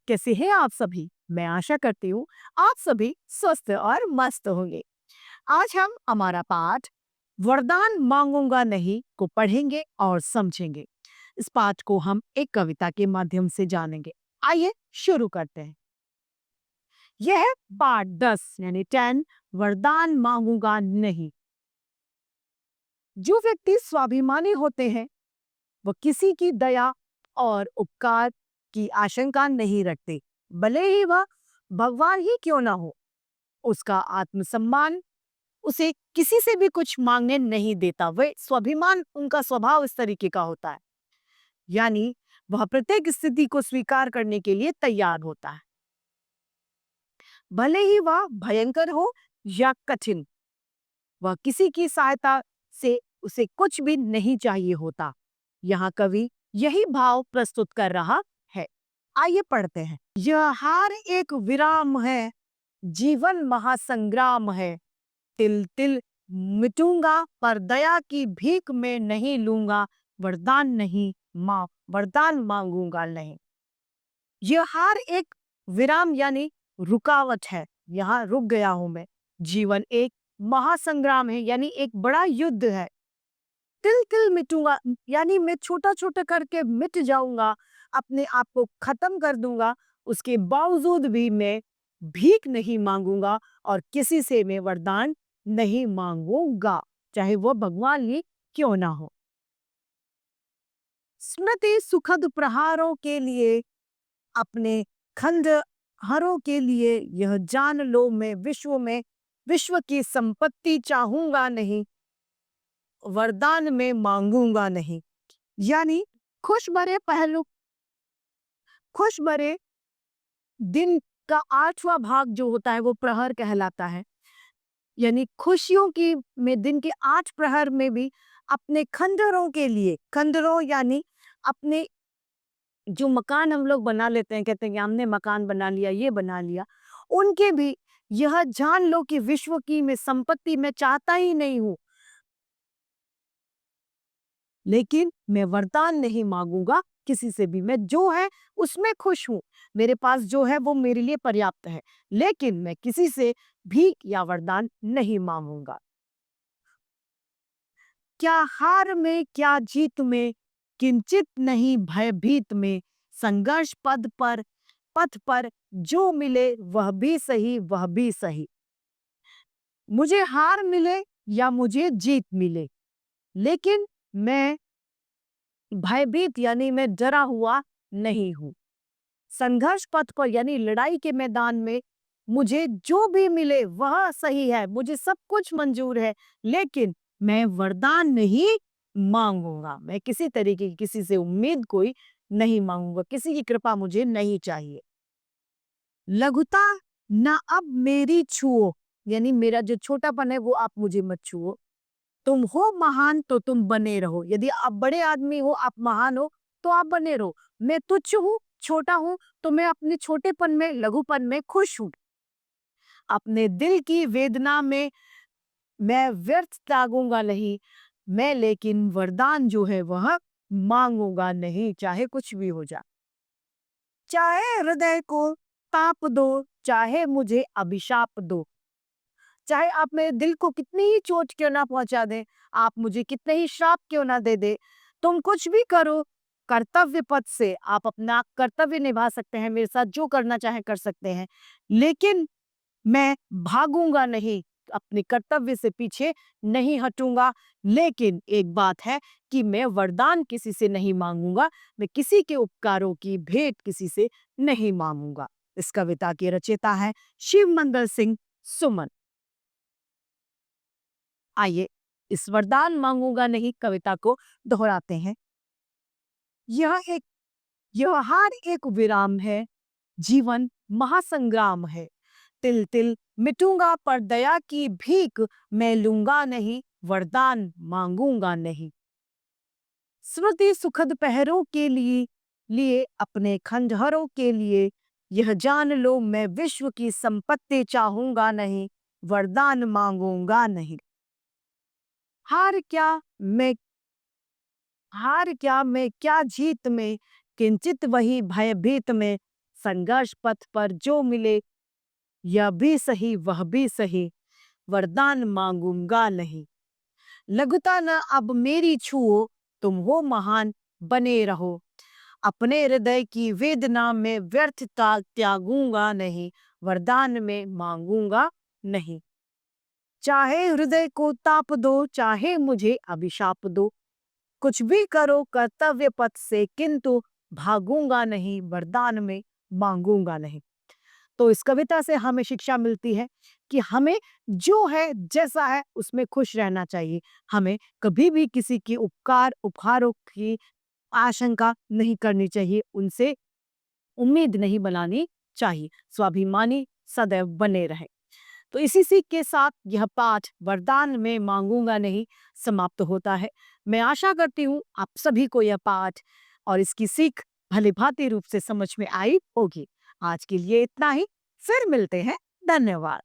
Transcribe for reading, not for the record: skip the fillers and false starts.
कैसे हैं आप सभी? मैं आशा करती हूँ आप सभी स्वस्थ और मस्त होंगे। आज हम हमारा पाठ वरदान मांगूंगा नहीं को पढ़ेंगे और समझेंगे। इस पाठ को हम एक कविता के माध्यम से जानेंगे। आइए शुरू करते हैं। यह है पाठ 10 यानी 10 वरदान मांगूंगा नहीं। जो व्यक्ति स्वाभिमानी होते हैं वो किसी की दया और उपकार की आशंका नहीं रखते, भले ही वह भगवान ही क्यों ना हो। उसका आत्मसम्मान उसे किसी से भी कुछ मांगने नहीं देता। वह स्वाभिमान, उनका स्वभाव इस तरीके का होता है, यानी वह प्रत्येक स्थिति को स्वीकार करने के लिए तैयार होता है, भले ही वह भयंकर हो या कठिन। वह किसी की सहायता से उसे कुछ भी नहीं चाहिए होता। यहाँ कवि यही भाव प्रस्तुत कर रहा है। आइए पढ़ते हैं। यह हार एक विराम है, जीवन महासंग्राम है। तिल तिल मिटूंगा पर दया की भीख में नहीं लूंगा। वरदान नहीं मां वरदान मांगूंगा नहीं। यह हार एक विराम यानी रुकावट है, यहाँ रुक गया हूं मैं। जीवन एक महासंग्राम है यानी एक बड़ा युद्ध है। तिल तिल मिटूंगा यानी मैं छोटा छोटा करके मिट जाऊंगा, अपने आप को खत्म कर दूंगा। उसके बावजूद भी मैं भीख नहीं मांगूंगा और किसी से मैं वरदान नहीं मांगूंगा, चाहे वो भगवान ही क्यों ना हो। स्मृति सुखद प्रहारों के लिए, अपने खंडहरों के लिए यह जान लो मैं विश्व की संपत्ति चाहूंगा नहीं, वरदान में मांगूंगा नहीं। यानी खुश भरे पहलू खुश भरे दिन का 8वां भाग जो होता है वो प्रहर कहलाता है। यानी खुशियों की में दिन के 8 प्रहर में भी अपने खंडहरों के लिए, खंडहरों यानी अपने जो मकान हम लोग बना लेते हैं, कहते हैं कि हमने मकान बना लिया, ये बना लिया, उनके भी यह जान लो कि विश्व की मैं संपत्ति मैं चाहता ही नहीं हूं, लेकिन मैं वरदान नहीं मांगूंगा किसी से भी। मैं जो है उसमें खुश हूं, मेरे पास जो है वो मेरे लिए पर्याप्त है, लेकिन मैं किसी से भीख या वरदान नहीं मांगूंगा। क्या हार में क्या जीत में, किंचित नहीं भयभीत में। संघर्ष पथ पर जो मिले वह भी सही, वह भी सही। मुझे हार मिले या मुझे जीत मिले, लेकिन मैं भयभीत यानी मैं डरा हुआ नहीं हूं। संघर्ष पथ पर यानी लड़ाई के मैदान में मुझे जो भी मिले वह सही है, मुझे सब कुछ मंजूर है, लेकिन मैं वरदान नहीं मांगूंगा। मैं किसी तरीके की किसी से उम्मीद कोई नहीं मांगूंगा, किसी की कृपा मुझे नहीं चाहिए। लघुता ना अब मेरी छुओ, यानी मेरा जो छोटापन है वो आप मुझे मत छुओ। तुम हो महान तो तुम बने रहो, यदि आप बड़े आदमी हो, आप महान हो तो आप बने रहो। मैं तुच्छ हूँ, छोटा हूँ, तो मैं अपने छोटेपन में, लघुपन में खुश हूँ। अपने दिल की वेदना में मैं व्यर्थ त्यागूंगा नहीं, मैं लेकिन वरदान जो है वह मांगूंगा नहीं, चाहे कुछ भी हो जाए। चाहे हृदय को ताप दो, चाहे मुझे अभिशाप दो, चाहे आप मेरे दिल को कितनी ही चोट क्यों ना पहुंचा दें, आप मुझे कितने ही श्राप क्यों ना दे दे, तुम कुछ भी करो, कर्तव्य पथ से आप अपना कर्तव्य निभा सकते हैं, मेरे साथ जो करना चाहे कर सकते हैं, लेकिन मैं भागूंगा नहीं, अपने कर्तव्य से पीछे नहीं हटूंगा। लेकिन एक बात है कि मैं वरदान किसी से नहीं मांगूंगा, मैं किसी के उपकारों की भेंट किसी से नहीं मांगूंगा। इस कविता के रचयिता है शिव मंगल सिंह सुमन। आइए इस वरदान मांगूंगा नहीं कविता को दोहराते हैं। यह एक यह हार एक विराम है, जीवन महासंग्राम है। तिल तिल मिटूंगा पर दया की भीख मैं लूंगा नहीं, वरदान मांगूंगा नहीं। स्मृति सुखद पहरों के लिए अपने खंडहरों के लिए यह जान लो मैं विश्व की संपत्ति चाहूंगा नहीं, वरदान मांगूंगा नहीं। हार क्या मैं हार क्या मैं क्या जीत में, किंचित वही भयभीत में। संघर्ष पथ पर जो मिले यह भी सही वह भी सही, वरदान मांगूंगा नहीं। लघुता न अब मेरी छुओ, तुम हो महान बने रहो। अपने हृदय की वेदना में व्यर्थता त्यागूंगा नहीं, वरदान में मांगूंगा नहीं। चाहे हृदय को ताप दो, चाहे मुझे अभिशाप दो, कुछ भी करो कर्तव्य पथ से, किंतु भागूंगा नहीं, वरदान में मांगूंगा नहीं। तो इस कविता से हमें शिक्षा मिलती है कि हमें जो है जैसा है उसमें खुश रहना चाहिए। हमें कभी भी किसी की उपहारों की आशंका नहीं करनी चाहिए, उनसे उम्मीद नहीं बनानी चाहिए। स्वाभिमानी सदैव बने रहे। तो इसी सीख के साथ यह पाठ वरदान में मांगूंगा नहीं समाप्त होता है। मैं आशा करती हूँ आप सभी को यह पाठ और इसकी सीख भलीभांति रूप से समझ में आई होगी। आज के लिए इतना ही, फिर मिलते हैं। धन्यवाद।